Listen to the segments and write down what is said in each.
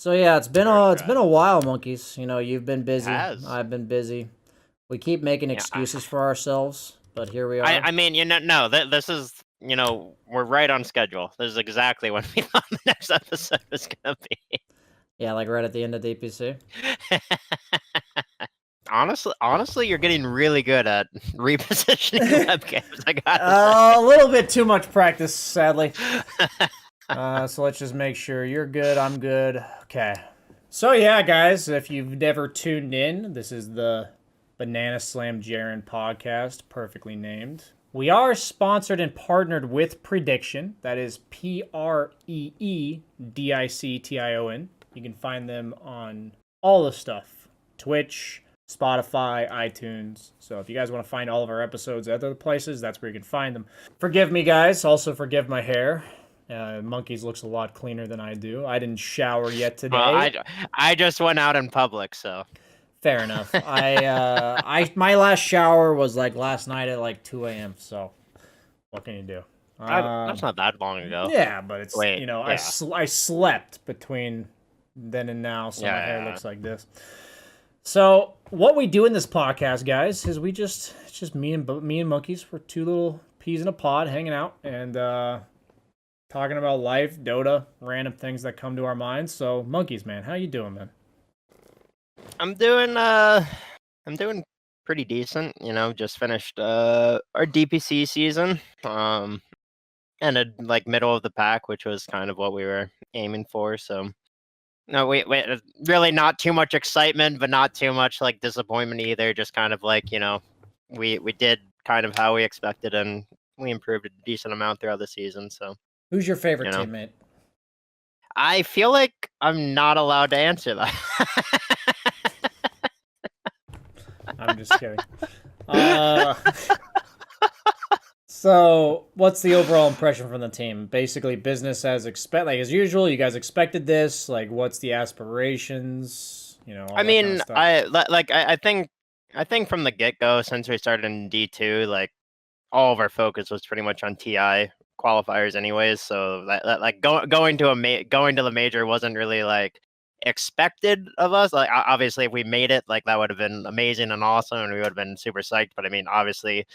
So yeah, it's been First it's been a while, monkeys. You know, you've been busy. has. I've been busy. We keep making Yeah, excuses for ourselves, but here we I are. I mean, no, this is, we're right on schedule. This is exactly when we thought the next episode was gonna be. Yeah, like right at the end of DPC. Honestly, you're getting really good at repositioning webcams. I gotta A say. little bit too much practice, sadly. So let's just make sure you're good. I'm good. Okay. So yeah, guys, if you've never tuned in, this is the Banana Slam Jaren podcast, perfectly named. We are sponsored and partnered with Prediction. That is Preediction. You can find them on all the stuff: Twitch, Spotify, iTunes. So if you guys want to find all of our episodes at other places, that's where you can find them. Forgive me, guys. Also forgive my hair. Monkeys looks a lot cleaner than I do. I didn't shower yet today. I just went out in public, so Fair enough. My last shower was like last night at like 2 a.m. So what can you do? that's not that long ago. Yeah, but it's Wait, I slept between then and now, so my hair Yeah. looks like this. So what we do in this podcast, guys, is it's just me and monkeys. We're two little peas in a pod hanging out and talking about life, Dota, random things that come to our minds. So monkeys, man, how you doing, man? I'm doing pretty decent. Just finished our DPC season. Ended like middle of the pack, which was kind of what we were aiming for. So no, wait, really not too much excitement, but not too much like disappointment either. Just kind of like we did kind of how we expected, and we improved a decent amount throughout the season. So Who's your favorite you know, teammate? I feel like I'm not allowed to answer that. I'm just kidding. So, what's the overall impression from the team? Basically, business as as usual. You guys expected this. Like, what's the aspirations? All I that kind of mean, stuff. I think from the get go, since we started in D2, like all of our focus was pretty much on TI qualifiers, anyways. So like going to the major wasn't really like expected of us. Like obviously, if we made it, like that would have been amazing and awesome, and we would have been super psyched. But I mean, obviously,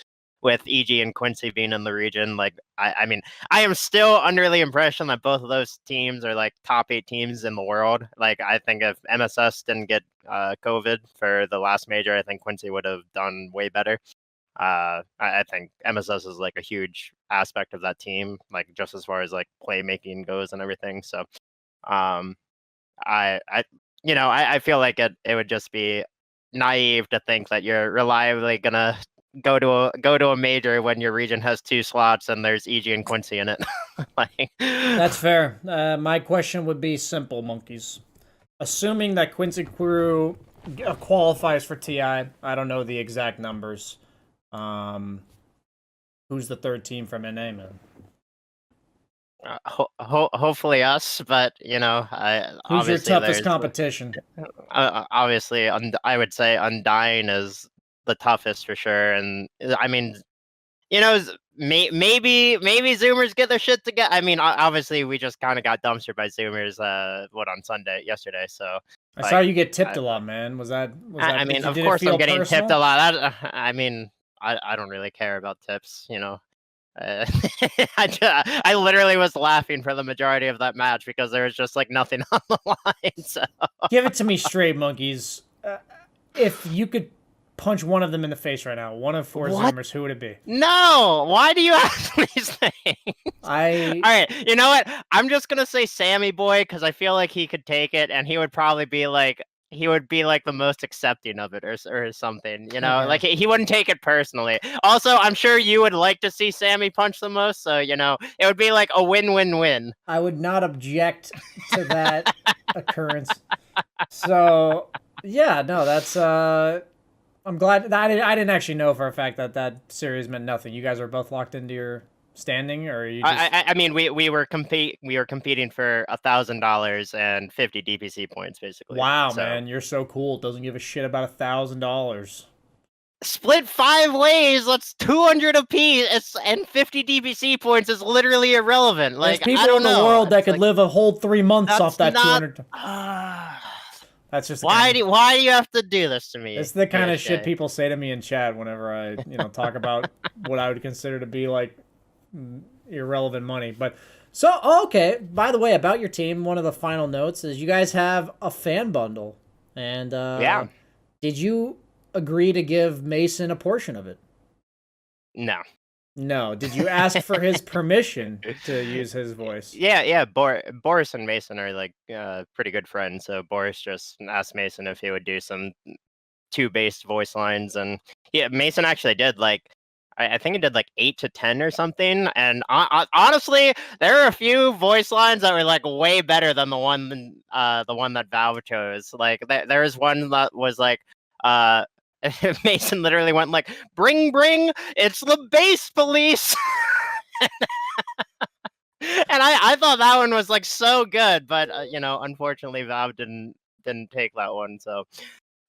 with EG and Quincy being in the region, like I mean, I am still under the impression that both of those teams are like top 8 teams in the world. Like I think if MSS didn't get COVID for the last major, I think Quincy would have done way better. I think MSS is like a huge aspect of that team, like just as far as like playmaking goes and everything. So, um, I feel like it would just be naive to think that you're reliably gonna go to a major when your region has 2 slots and there's EG and Quincy in it. Like, That's fair. My question would be simple, monkeys. Assuming that Quincy Crew qualifies for TI, I don't know the exact numbers. Who's the third team from NA, man? hopefully us, but Who's your toughest there's competition? obviously, I would say Undying is the toughest for sure, and I mean, maybe Zoomers get their shit together. I mean, obviously, we just kind of got dumpstered by Zoomers. Yesterday? So I saw you get tipped a lot, man. Was that? I mean, Did of it course, feel I'm getting personal? tipped a lot. I mean, I don't really care about tips, I literally was laughing for the majority of that match because there was just like nothing on the line. So Give it to me straight, monkeys. If you could punch one of them in the face right now, one of 4 What? Zoomers, who would it be? No, why do you ask these things? All right, you know what? I'm just gonna say Sammy Boy because I feel like he could take it, and he would be like the most accepting of it, or something. Okay. Like he wouldn't take it personally. Also, I'm sure you would like to see Sammy punch the most, so it would be like a win-win-win. I would not object to that occurrence. So yeah, no, that's I'm glad that I didn't actually know for a fact that series meant nothing. You guys are both locked into your standing, or you just... I mean, we were competing for $1,000 and 50 DPC points, basically. Wow, So, man, you're so cool. Doesn't give a shit about $1,000. split 5 ways. That's 200 apiece. And 50 DPC points is literally irrelevant. There's Like, people I don't in the know. world that It's could like, live a whole 3 months off that's that not. 200. That's just the Why kind do why do you have to do this to me? it's the kind of shit BSJ? people say to me in chat whenever I, talk about what I would consider to be like irrelevant money. But okay. By the way, about your team, one of the final notes is you guys have a fan bundle, and Yeah. did you agree to give Mason a portion of it? No. No. Did you ask for his permission to use his voice? Yeah. Boris and Mason are like pretty good friends. So Boris just asked Mason if he would do some 2 based voice lines, and yeah, Mason actually did like. I think he did like 8 to 10 or something. And honestly, there are a few voice lines that were like way better than the one that Valve chose. Like there was one that was like Mason literally went like, bring, it's the base police. And I thought that one was like so good, but unfortunately Valve didn't take that one. So,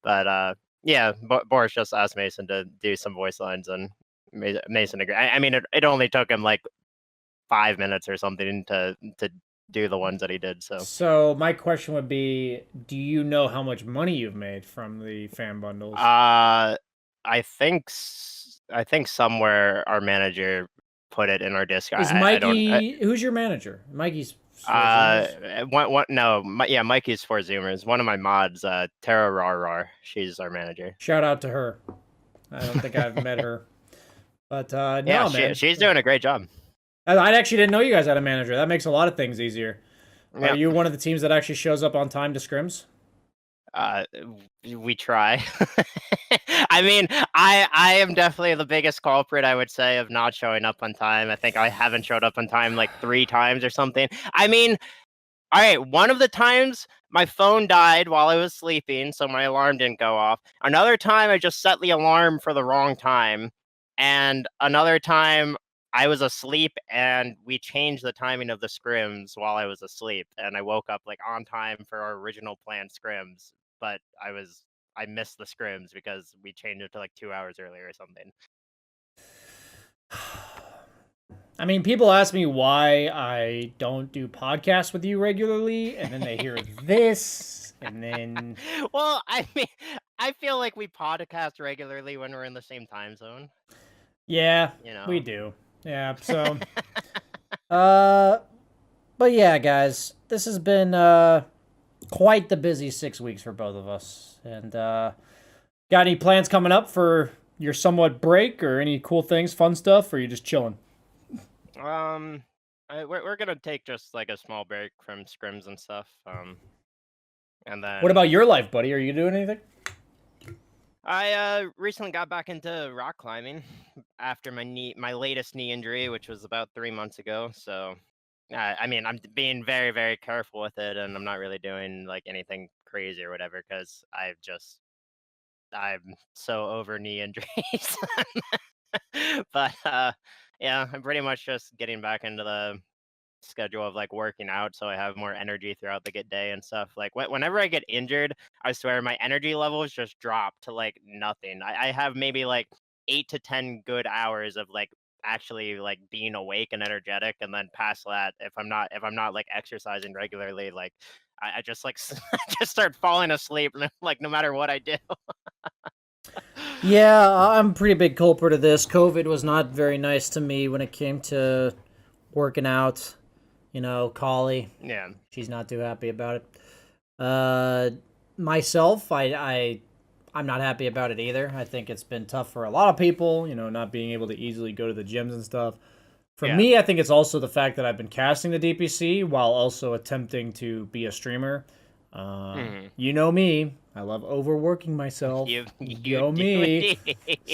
but yeah, Boris just asked Mason to do some voice lines, and Mason agreed. I mean, it only took him like 5 minutes or something to do the ones that he did. So my question would be, do you know how much money you've made from the fan bundles? I think somewhere our manager put it in our Discord. Is Mikey? Who's your manager? Mikey's. Mikey's for Zoomers. One of my mods, Tara Rar. She's our manager. Shout out to her. I don't think I've met her, but yeah, no, man, she's doing a great job. I actually didn't know you guys had a manager. That makes a lot of things easier. Yeah. Are you one of the teams that actually shows up on time to scrims? We try. I mean, I am definitely the biggest culprit, I would say, of not showing up on time. I think I haven't showed up on time like 3 times or something. I mean, all right, one of the times my phone died while I was sleeping, so my alarm didn't go off. Another time I just set the alarm for the wrong time. And another time I was asleep and we changed the timing of the scrims while I was asleep. And I woke up like on time for our original planned scrims, but I missed the scrims because we changed it to like 2 hours earlier or something. I mean, people ask me why I don't do podcasts with you regularly, and then they hear this, and then... Well, I mean, I feel like we podcast regularly when we're in the same time zone. Yeah, we do. Yeah, so... but yeah, guys, this has been quite the busy 6 weeks for both of us. And got any plans coming up for your somewhat break, or any cool things, fun stuff, or are you just chilling? We're gonna take just like a small break from scrims and stuff. And then. What about your life, buddy? Are you doing anything? I recently got back into rock climbing after my latest knee injury, which was about 3 months ago. So, I mean, I'm being very, very careful with it, and I'm not really doing like anything crazy or whatever because I'm so over knee injuries. But yeah, I'm pretty much just getting back into the schedule of like working out so I have more energy throughout the day and stuff. Like whenever I get injured, I swear my energy levels just drop to like nothing. I have maybe like 8 to 10 good hours of like actually like being awake and energetic, and then past that, if I'm not like exercising regularly, like I just like just start falling asleep like no matter what I do. Yeah, I'm a pretty big culprit of this. COVID was not very nice to me when it came to working out. Collie. Yeah. She's not too happy about it. Myself, I'm not happy about it either. I think it's been tough for a lot of people, not being able to easily go to the gyms and stuff. For me, I think it's also the fact that I've been casting the DPC while also attempting to be a streamer. You know me. I love overworking myself. You know me.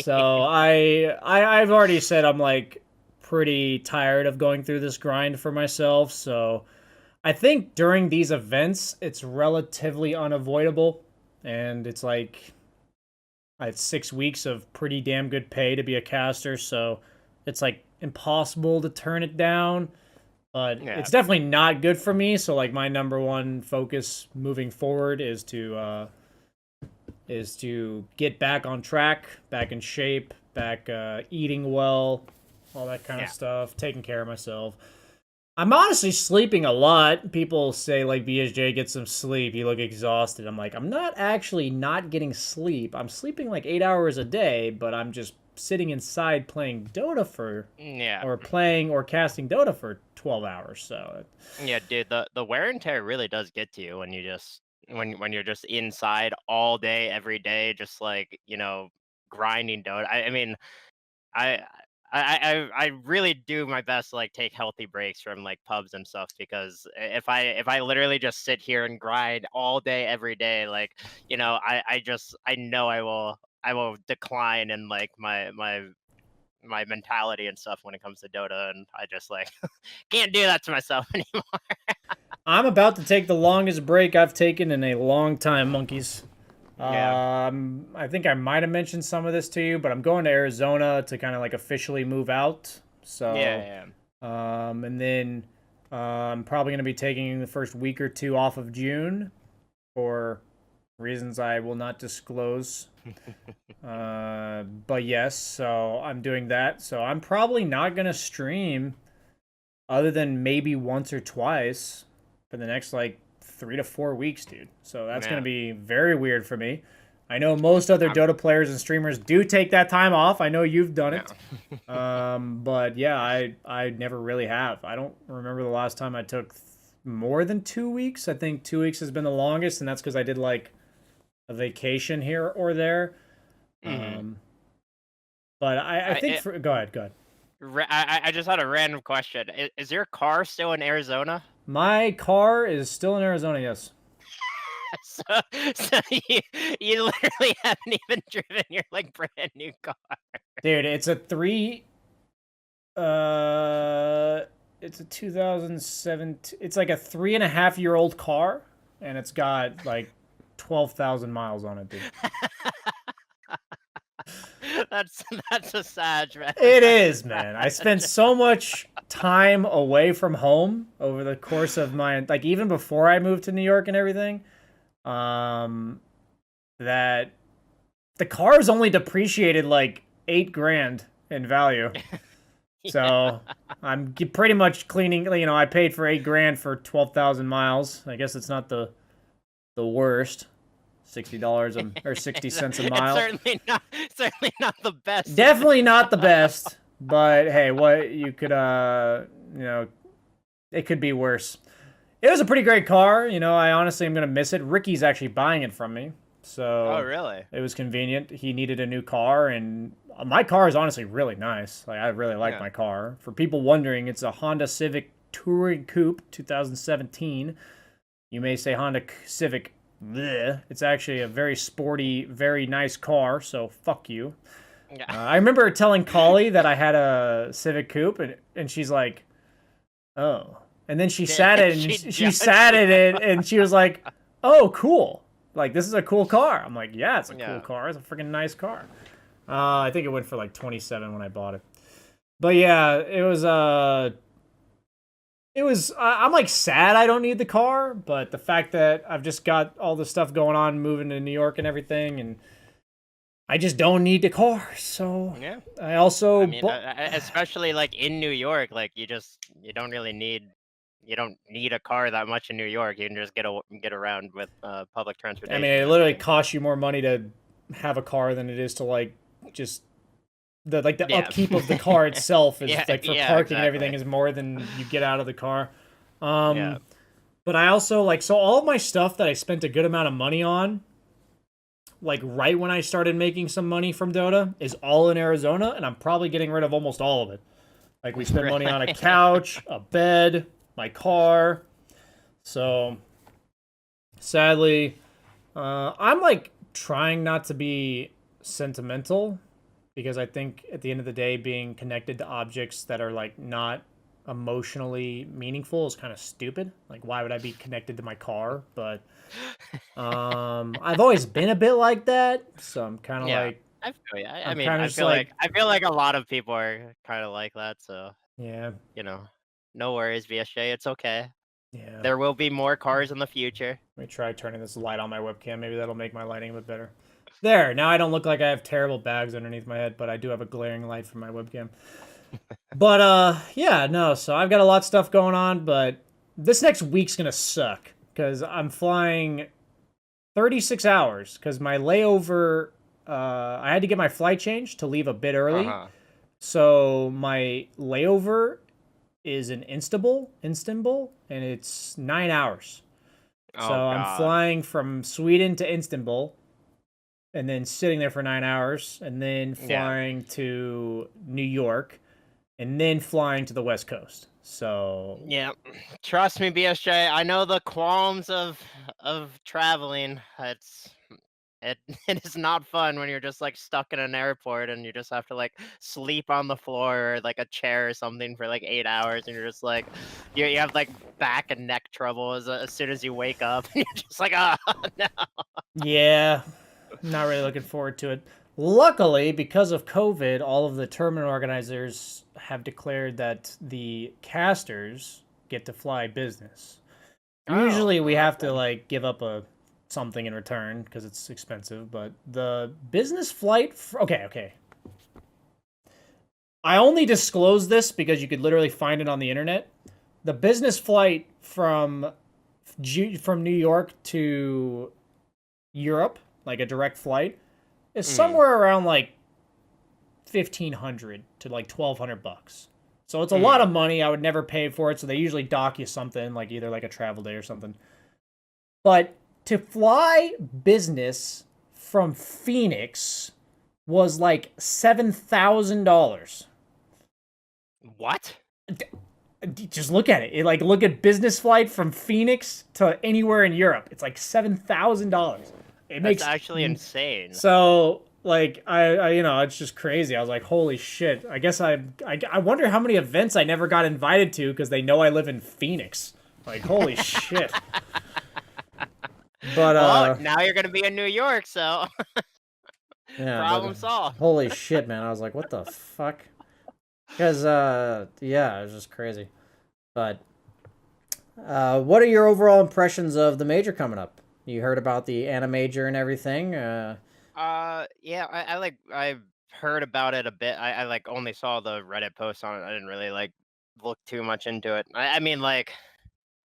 So I've already said I'm like pretty tired of going through this grind for myself. So I think during these events, it's relatively unavoidable. And it's like, it's 6 weeks of pretty damn good pay to be a caster. So it's like impossible to turn it down. But it's definitely not good for me. So like my number one focus moving forward is to is to get back on track, back in shape, back eating well, all that kind of stuff, taking care of myself. I'm honestly sleeping a lot. People say, like, BSJ, get some sleep. You look exhausted. I'm like, I'm not actually not getting sleep. I'm sleeping like 8 hours a day, but I'm just sitting inside playing Dota for, or playing or casting Dota for 12 hours. So, yeah, dude, the wear and tear really does get to you when you just when you're just inside all day, every day, just like, grinding Dota. I mean, I I really do my best to like take healthy breaks from like pubs and stuff because if I literally just sit here and grind all day every day, like, I know I will decline in like my mentality and stuff when it comes to Dota, and I just like can't do that to myself anymore. I'm about to take the longest break I've taken in a long time, monkeys. Yeah. I think I might have mentioned some of this to you, but I'm going to Arizona to kind of like officially move out. So, Yeah. and then I'm probably going to be taking the first week or two off of June for reasons I will not disclose. But yes, so I'm doing that. So I'm probably not going to stream other than maybe once or twice for the next like 3 to 4 weeks, dude. So that's gonna be very weird for me. I know most other Dota players and streamers do take that time off. I know you've done it. But yeah, I never really have. I don't remember the last time I took more than 2 weeks. I think 2 weeks has been the longest, and that's because I did like a vacation here or there. But I think go ahead. I just had a random question. Is your car still in Arizona? My car is still in Arizona, yes. so, so you literally haven't even driven your like brand new car. Dude, it's a it's a 2017. It's like a 3.5-year-old car, and it's got like 12,000 miles on it, dude. that's a sad, man. It is, man. I spent so much time away from home over the course of my, like, even before I moved to New York and everything, that the car's only depreciated like 8 grand in value. So I'm pretty much cleaning. I paid for 8 grand for 12,000 miles. I guess it's not the worst. $60 or 60 cents a mile. It's certainly not the best. Definitely not the best. But hey, what you could it could be worse. It was a pretty great car. I honestly am gonna miss it. Ricky's actually buying it from me. So oh, really? It was convenient. He needed a new car, and my car is honestly really nice. Like, I really like my car. For people wondering, it's a Honda Civic Touring Coupe 2017. You may say Honda Civic. Bleh. It's actually a very sporty, very nice car. So fuck you. Yeah. I remember telling Collie that I had a Civic Coupe, and she's like, "Oh." And then she sat in it, and she sat in it, and she was like, "Oh, cool. Like, this is a cool car." I'm like, "Yeah, it's a cool car. It's a freaking nice car." I think it went for like 27 when I bought it. But yeah, it was I'm like sad I don't need the car, but the fact that I've just got all this stuff going on, moving to New York and everything, and I just don't need the car. So yeah, I also, especially like in New York, like you don't need a car that much in New York. You can just get around with public transportation. I mean, it literally costs you more money to have a car than it is to like just the upkeep of the car itself is like for parking and everything is more than you get out of the car. But I also so all of my stuff that I spent a good amount of money on, like right when I started making some money from Dota, is all in Arizona, and I'm probably getting rid of almost all of it. Like, we spent money on a couch, a bed, my car. So sadly, I'm like trying not to be sentimental, because I think at the end of the day, being connected to objects that are like not emotionally meaningful is kind of stupid. Like, why would I be connected to my car? But I've always been a bit like that, so I'm kind of like, I feel ya. I mean, I feel like a lot of people are kind of like that. So yeah, no worries, BSJ. It's okay. Yeah. There will be more cars in the future. Let me try turning this light on my webcam. Maybe that'll make my lighting a bit better. There. Now I don't look like I have terrible bags underneath my head, but I do have a glaring light from my webcam. But yeah, no. So I've got a lot of stuff going on, but this next week's gonna suck because I'm flying 36 hours because my layover. I had to get my flight changed to leave a bit early. So my layover is in Istanbul, and it's 9 hours. Oh, So I'm God. flying from Sweden to Istanbul, and then sitting there for 9 hours, and then flying to New York, and then flying to the West Coast. So Yeah, trust me, BSJ. I know the qualms of traveling. It it is not fun when you're just like stuck in an airport and you just have to like sleep on the floor or like a chair or something for like 8 hours, and you're just like you have like back and neck trouble as soon as you wake up, and you're just like, oh no. yeah, not really looking forward to it. Luckily, because of COVID, all of the tournament organizers have declared that the casters get to fly business. Usually we have to like give up something in return because it's expensive, but the business flight okay. I only disclose this because you could literally find it on the internet. The business flight from New York to Europe, like a direct flight, is somewhere around like 1,500 to like $1,200. So it's a lot of money. I would never pay for it. So they usually dock you something like either like a travel day or something. But to fly business from Phoenix was like $7,000. What? Just look at it. Look at business flight from Phoenix to anywhere in Europe. It's like $7,000. That's actually insane. So like I it's just crazy. I was like, holy shit. I guess I wonder how many events I never got invited to because they know I live in Phoenix. Like, holy shit. But well, now you're gonna be in New York, so yeah, problem solved. Holy shit, man. I was like, what the fuck? Because yeah, it was just crazy. But what are your overall impressions of the major coming up? You heard about the Animajor and everything? Yeah, I've heard about it a bit. I like only saw the Reddit post on it. I didn't really like look too much into it. I mean, like,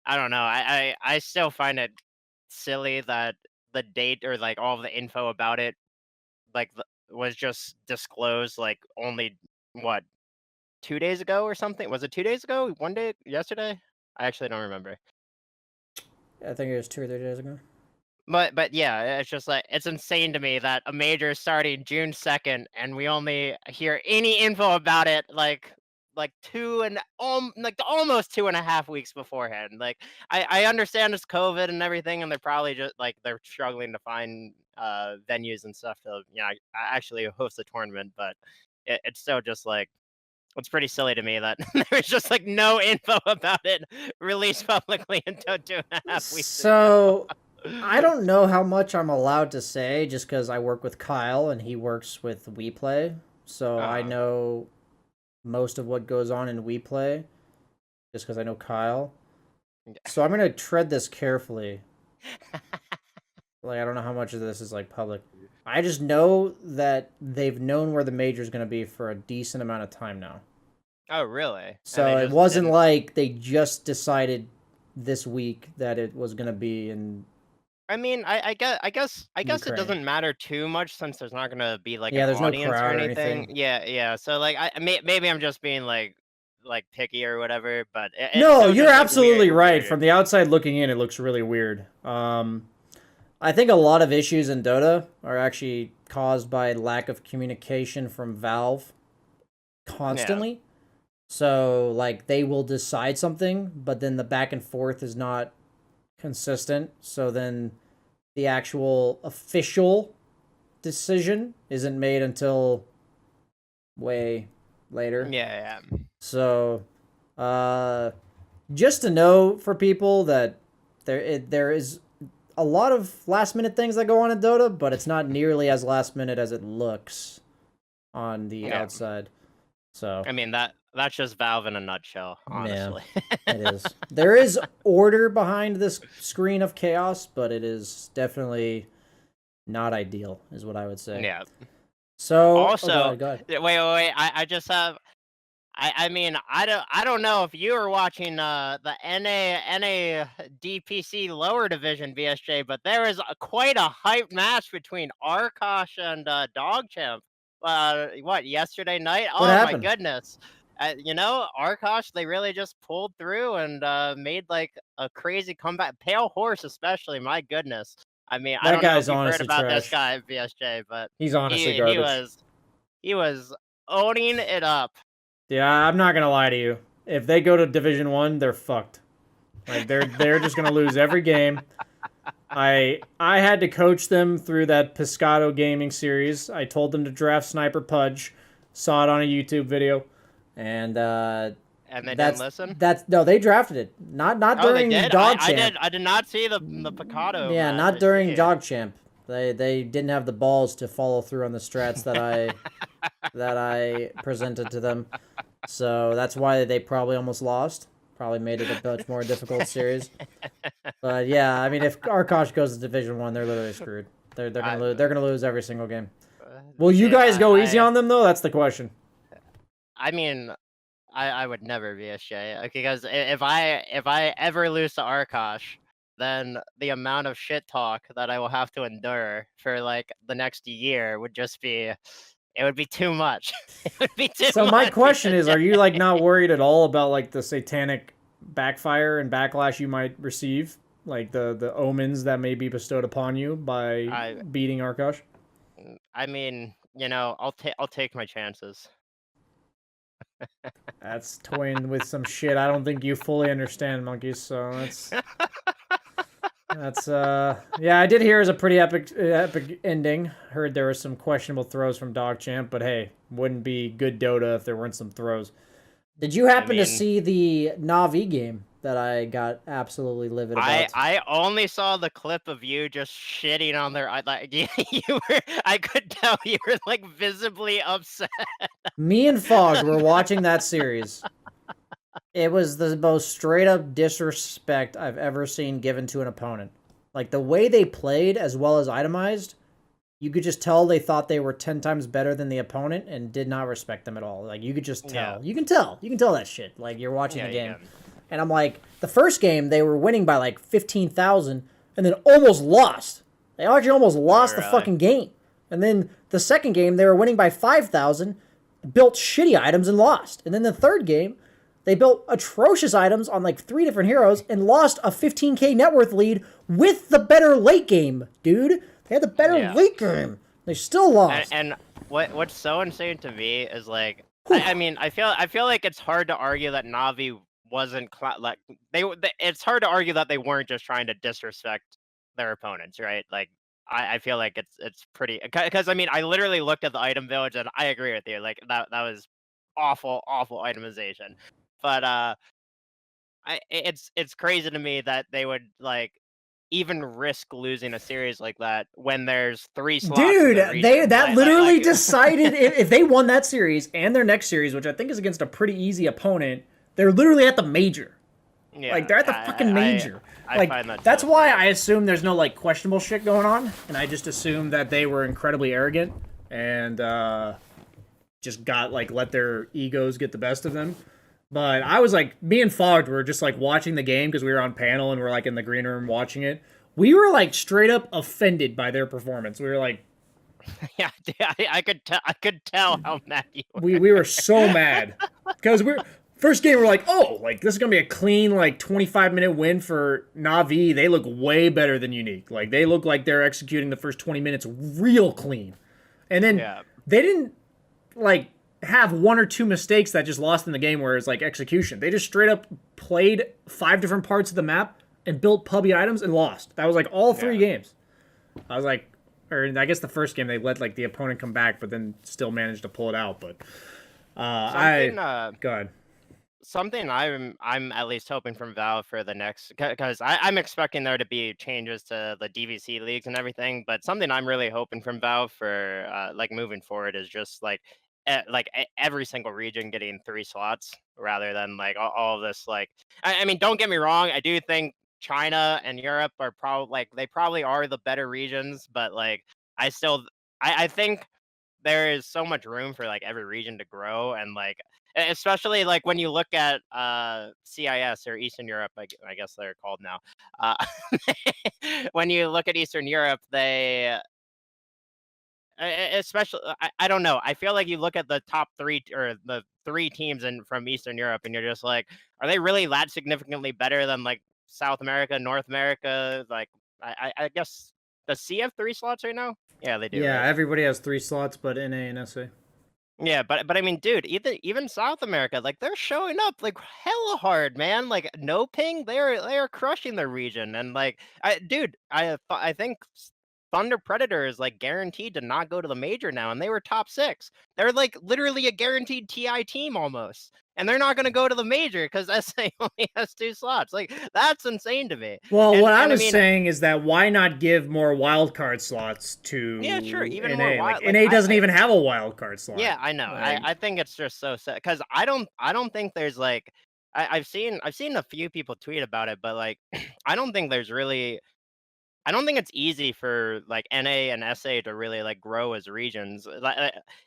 I don't know. I still find it silly that the date or like all of the info about it like was just disclosed like only what 2 days ago or something. Was it 2 days ago? One day? Yesterday? I actually don't remember. I think it was 2 or 3 days ago. But yeah, it's just like it's insane to me that a major is starting June 2nd and we only hear any info about it like almost 2.5 weeks beforehand. Like I understand it's COVID and everything, and they're probably just like they're struggling to find venues and stuff to actually host a tournament, but it's still just like it's pretty silly to me that there's just like no info about it released publicly until 2.5 weeks. So I don't know how much I'm allowed to say just because I work with Kyle and he works with WePlay. So I know most of what goes on in WePlay just because I know Kyle. So I'm going to tread this carefully. Like, I don't know how much of this is like public. I just know that they've known where the major is going to be for a decent amount of time now. Oh, really? So it wasn't like they just decided this week that it was going to be in. I mean, I guess it doesn't matter too much since there's not gonna be like an there's audience no crowd or or anything. anything. Yeah. So like, maybe I'm just being like picky or whatever. But no, you're absolutely right. From the outside looking in, it looks really weird. I think a lot of issues in Dota are actually caused by lack of communication from Valve constantly. Yeah. So like they will decide something, but then the back and forth is not consistent, so then the actual official decision isn't made until way later. Yeah. So just to know for people that there is a lot of last minute things that go on in Dota, but it's not nearly as last minute as it looks on the outside. So I mean That's just Valve in a nutshell, honestly. Yeah, it is. There is order behind this screen of chaos, but it is definitely not ideal, is what I would say. Yeah. So, Also, go ahead. wait. I just have. I mean, I don't know if you were watching the NA DPC lower division BSJ, but there was quite a hype match between Arkosh and Dogchamp. What, yesterday night? What Oh my happened? goodness! You know, Arkosh, they really just pulled through and made like a crazy comeback. Pale Horse, especially, my goodness. I mean, I That don't know if guy's you've heard honestly about this trash. guy BSJ, but He's honestly he garbage. he was owning it up. Yeah, I'm not gonna lie to you. If they go to Division 1, they're fucked. Like they're just gonna lose every game. I had to coach them through that Piscato gaming series. I told them to draft Sniper Pudge. Saw it on a YouTube video, and And they didn't listen? no, they drafted it. Not Oh, they during did? Dogchamp. I did not see the Picado. Yeah, not during Dogchamp. They didn't have the balls to follow through on the strats that I presented to them. So that's why they probably almost lost. Probably made it a much more difficult series. But yeah, I mean, if Arkosh goes to Division 1, they're literally screwed. They're gonna lose. They're gonna lose every single game. Will you guys go easy on them though? That's the question. I mean, I would never be a Shay, because if I ever lose to Arkosh, then the amount of shit talk that I will have to endure for like the next year would just be, it would be too much. It would be too So much. my question is, are you like not worried at all about like the satanic backfire and backlash you might receive, like the omens that may be bestowed upon you by beating Arkosh? I mean, you know, I'll take my chances. That's toying with some shit I don't think you fully understand, Monkeys. So that's yeah, I did hear it was a pretty epic ending. Heard there were some questionable throws from Dogchamp, but hey, wouldn't be good Dota if there weren't some throws. Did you happen to see the Na'Vi game that I got absolutely livid about? I only saw the clip of you just shitting on their. Like you were. I could tell you were like visibly upset. Me and Fog were watching that series. It was the most straight up disrespect I've ever seen given to an opponent. Like the way they played as well as itemized, you could just tell they thought they were 10 times better than the opponent and did not respect them at all. Like you could just tell. Yeah. You can tell that shit. Like you're watching the game. And I'm like, the first game they were winning by like 15,000 and then almost lost. They actually almost lost the fucking game. And then the second game they were winning by 5,000, built shitty items and lost. And then the third game they built atrocious items on like 3 different heroes and lost a 15k net worth lead with the better late game, dude. They had the better late game. They still lost. And what's so insane to me is like, I mean, I feel like it's hard to argue that Na'Vi wasn't like it's hard to argue that they weren't just trying to disrespect their opponents, right? Like I feel like it's pretty, because I mean I literally looked at the item village and I agree with you, like that was awful itemization, but it's crazy to me that they would like even risk losing a series like that when there's 3 slots. Dude, that literally decided if they won that series and their next series, which I think is against a pretty easy opponent, they're literally at the major. Yeah, like they're at the fucking major. I like that's why I assume there's no like questionable shit going on, and I just assume that they were incredibly arrogant and just got like let their egos get the best of them. But I was like, me and Fogged were just like watching the game because we were on panel and we're like in the green room watching it. We were like straight up offended by their performance. We were like, yeah, I could tell how mad you were. We were so mad because first game we're like, oh, like this is gonna be a clean like 25-minute win for Na'Vi. They look way better than Unique. Like they look like they're executing the first 20 minutes real clean, and then they didn't like have 1 or 2 mistakes that just lost in the game where it's like execution. They just straight up played 5 different parts of the map and built pubby items and lost. That was like all 3 games. I was like, or I guess the first game they let like the opponent come back, but then still managed to pull it out. But go ahead. Something I'm at least hoping from Valve for the next, because I'm expecting there to be changes to the DVC leagues and everything, but something I'm really hoping from Valve for like moving forward is just like every single region getting 3 slots rather than like all of this. Like, I mean, don't get me wrong. I do think China and Europe are probably like they probably are the better regions, but like I still I think there is so much room for like every region to grow and like especially like when you look at CIS or Eastern Europe, I guess they're called now. Uh, when you look at Eastern Europe, they especially I don't know. I feel like you look at the top 3 or the 3 teams from Eastern Europe, and you're just like, are they really that significantly better than like South America, North America? Like, I guess does C have 3 slots right now? Yeah, they do, Yeah, right? everybody has 3 slots, but NA and SA. Yeah, but I mean, dude, even South America, like they're showing up like hella hard, man. Like no ping, they are crushing their region, and like, I think Thunder Predator is like guaranteed to not go to the major now, and they were top 6. They're like literally a guaranteed TI team almost, and they're not going to go to the major because SA only has 2 slots. Like that's insane to me. Well, what I And I was mean, saying is that why not give more wildcard slots yeah, sure, to even more NA? Like wild. Like NA doesn't even have a wildcard slot. Yeah, I know. Like, I think it's just so sad because I don't think there's like I've seen a few people tweet about it, but like I don't think there's really I don't think it's easy for like NA and SA to really like grow as regions.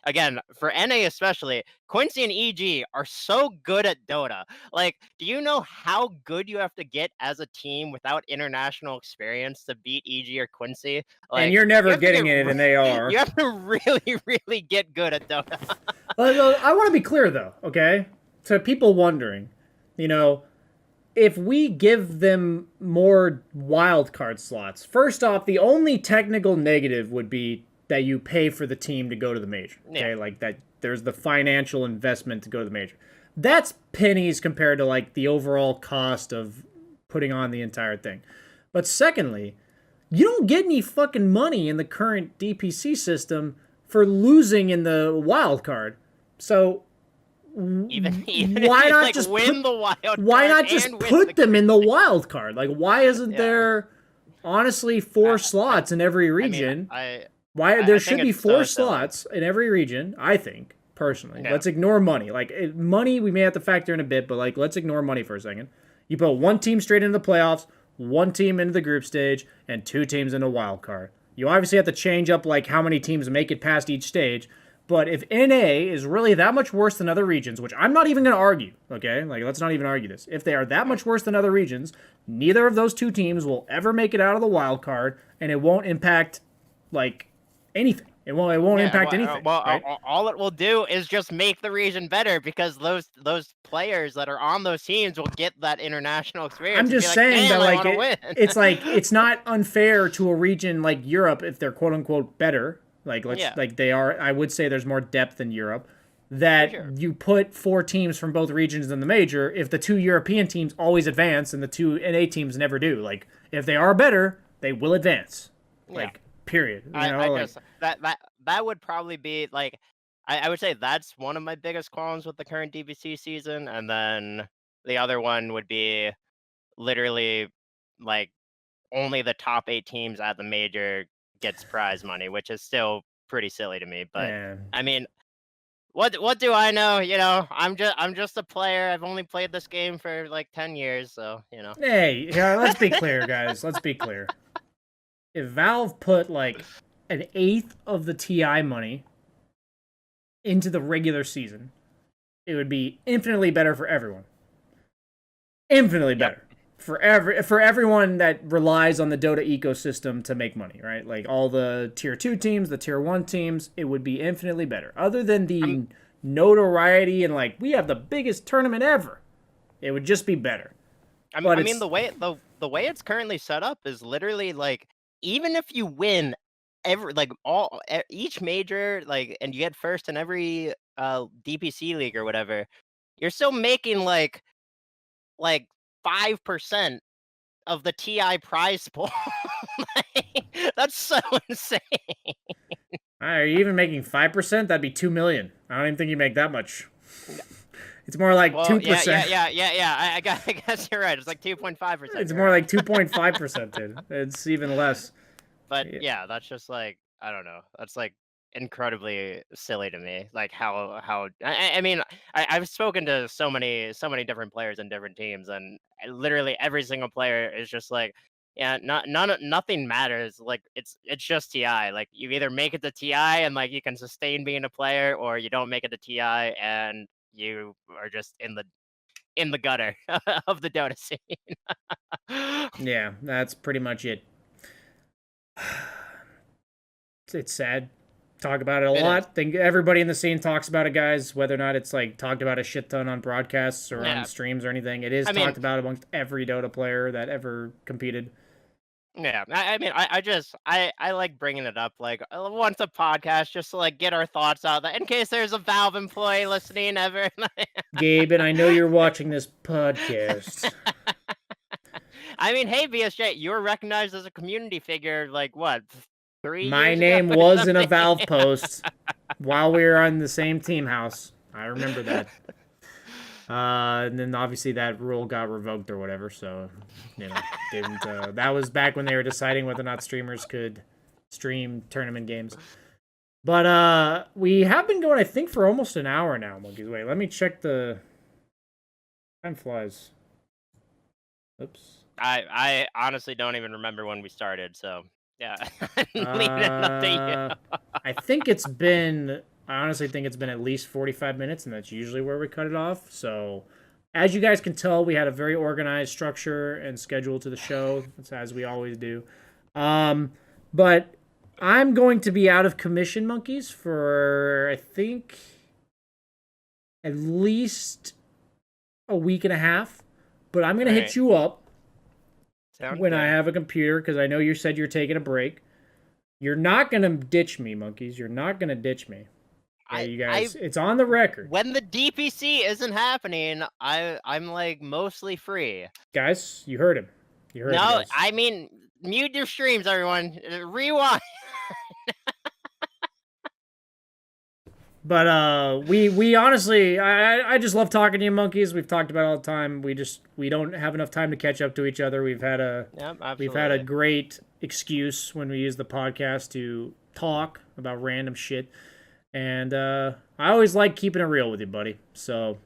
Again, for NA especially, Quincy and EG are so good at Dota. Like, do you know how good you have to get as a team without international experience to beat EG or Quincy? and Like, you're you never have to getting it, and they you are. have to really, really get good at Dota. But I want to be clear, though, okay? To people wondering, you know, if we give them more wildcard slots, first off, the only technical negative would be that you pay for the team to go to the major. Okay, Yeah. like that. There's the financial investment to go to the major. That's pennies compared to like the overall cost of putting on the entire thing. But secondly, you don't get any fucking money in the current DPC system for losing in the wild card. So Even why if you not like just win the wild why card not just and win put the them in the wild card? Like, why isn't yeah. there honestly 4 I slots in every I mean region? I Why I there think should be it's 4 so silly. slots in every region, I think, personally. Yeah. Let's ignore money. Like money we may have to factor in a bit, but like let's ignore money for a second. You put one team straight into the playoffs, one team into the group stage, and 2 teams in a wild card. You obviously have to change up like how many teams make it past each stage. But if NA is really that much worse than other regions, which I'm not even going to argue, okay? Like, let's not even argue this. If they are that much worse than other regions, neither of those 2 teams will ever make it out of the wild card, and it won't impact, like, anything. It won't impact anything, right? All it will do is just make the region better because those players that are on those teams will get that international experience I'm and be just like, saying that, damn, I like, want to win. it's like, it's not unfair to a region like Europe if they're quote unquote better. Like, Yeah, like they are, I would say there's more depth in Europe. for That sure. you put 4 teams from both regions in the major if the 2 European teams always advance and the 2 NA teams never do. Like, if they are better, they will advance. Yeah. Like, period. You know, I like, just that would probably be like I would say that's one of my biggest qualms with the current DBC season, and then the other one would be literally like only the top 8 teams at the major gets prize money, which is still pretty silly to me. But yeah. I mean, what do I know? You know, I'm just a player. I've only played this game for like 10 years, so you know. Hey, yeah, let's be clear, guys. Let's be clear. If Valve put like an eighth of the TI money into the regular season, it would be infinitely better for everyone. Infinitely Yep. better for everyone that relies on the Dota ecosystem to make money, right? Like all the tier 2 teams, the tier 1 teams, it would be infinitely better. Other than the notoriety and like we have the biggest tournament ever, it would just be better. But I mean the way it's currently set up is literally like even if you win every like each major like and you get first in every DPC league or whatever, you're still making like 5% of the TI prize pool. Like, that's so insane. Are you even making 5%? That'd be 2 million. I don't even think you make that much. It's more like Well, 2%. yeah. I guess you're right. It's like 2.5%. It's more like 2.5%, dude. It's even less. But yeah, that's just like I don't know. That's like incredibly silly to me. Like how I mean, I've spoken to so many different players in different teams, and literally every single player is just like, yeah, nothing matters. Like it's just TI. Like you either make it to TI and like you can sustain being a player, or you don't make it to TI and you are just in the gutter of the Dota scene. Yeah, that's pretty much it. It's sad. Talk about it a It is. lot. Think everybody in the scene talks about it, guys. Whether or not it's like talked about a shit ton on broadcasts or on Yeah. streams or anything, it is I mean, talked about amongst every Dota player that ever competed. yeah. I mean, I just I like bringing it up like once a podcast just to like get our thoughts out there in case there's a Valve employee listening ever. Gabe, and I know you're watching this podcast. I mean, hey BSJ, you were recognized as a community figure like what, 3 My years name ago or was in a something? Valve post while we were on the same team house. I remember that. And then obviously that rule got revoked or whatever, so didn't. That was back when they were deciding whether or not streamers could stream tournament games. But we have been going, I think, for almost an hour now, Monkeys. Wait, let me check the time flies. Oops. I honestly don't even remember when we started, so yeah. Leaving it up to you. I think it's been. I honestly think it's been at least 45 minutes, and that's usually where we cut it off. So, as you guys can tell, we had a very organized structure and schedule to the show, as we always do. But I'm going to be out of commission, Monkeys, for I think at least a week and a half. But I'm gonna hit you up when I have a computer, because I know you said you're taking a break. You're not gonna ditch me, Monkeys. You're not gonna ditch me. You guys, it's on the record. When the DPC isn't happening, I'm like mostly free. Guys, you heard him. You heard him, No, guys. I mean mute your streams, everyone. Rewind. But we honestly, I just love talking to you, Monkeys. We've talked about it all the time. We don't have enough time to catch up to each other. We've had a great excuse when we use the podcast to talk about random shit. And I always like keeping it real with you, buddy. So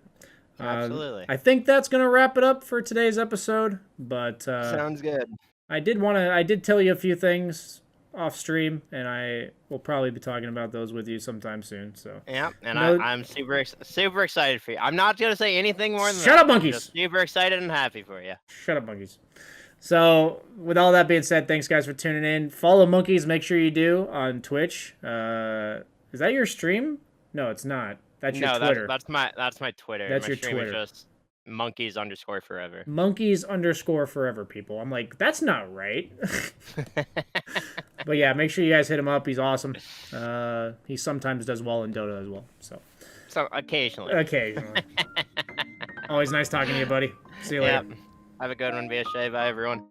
Absolutely. I think that's gonna wrap it up for today's episode. But sounds good. I did tell you a few things off stream, and I will probably be talking about those with you sometime soon. So yeah, and I'm super excited for you. I'm not gonna say anything more than that. Shut up, Monkeys. I'm just super excited and happy for you. Shut up, Monkeys. So, with all that being said, thanks guys for tuning in. Follow Monkeys, make sure you do, on Twitch. Is that your stream? No, it's not. That's your Twitter. That's my Twitter. That's my your stream Twitter. Is just Monkeys_Forever. Monkeys_Forever, people. I'm like, that's not right. But yeah, make sure you guys hit him up. He's awesome. He sometimes does well in Dota as well. So occasionally. Always nice talking to you, buddy. See you later. Have a good one, BSJ. Bye, everyone.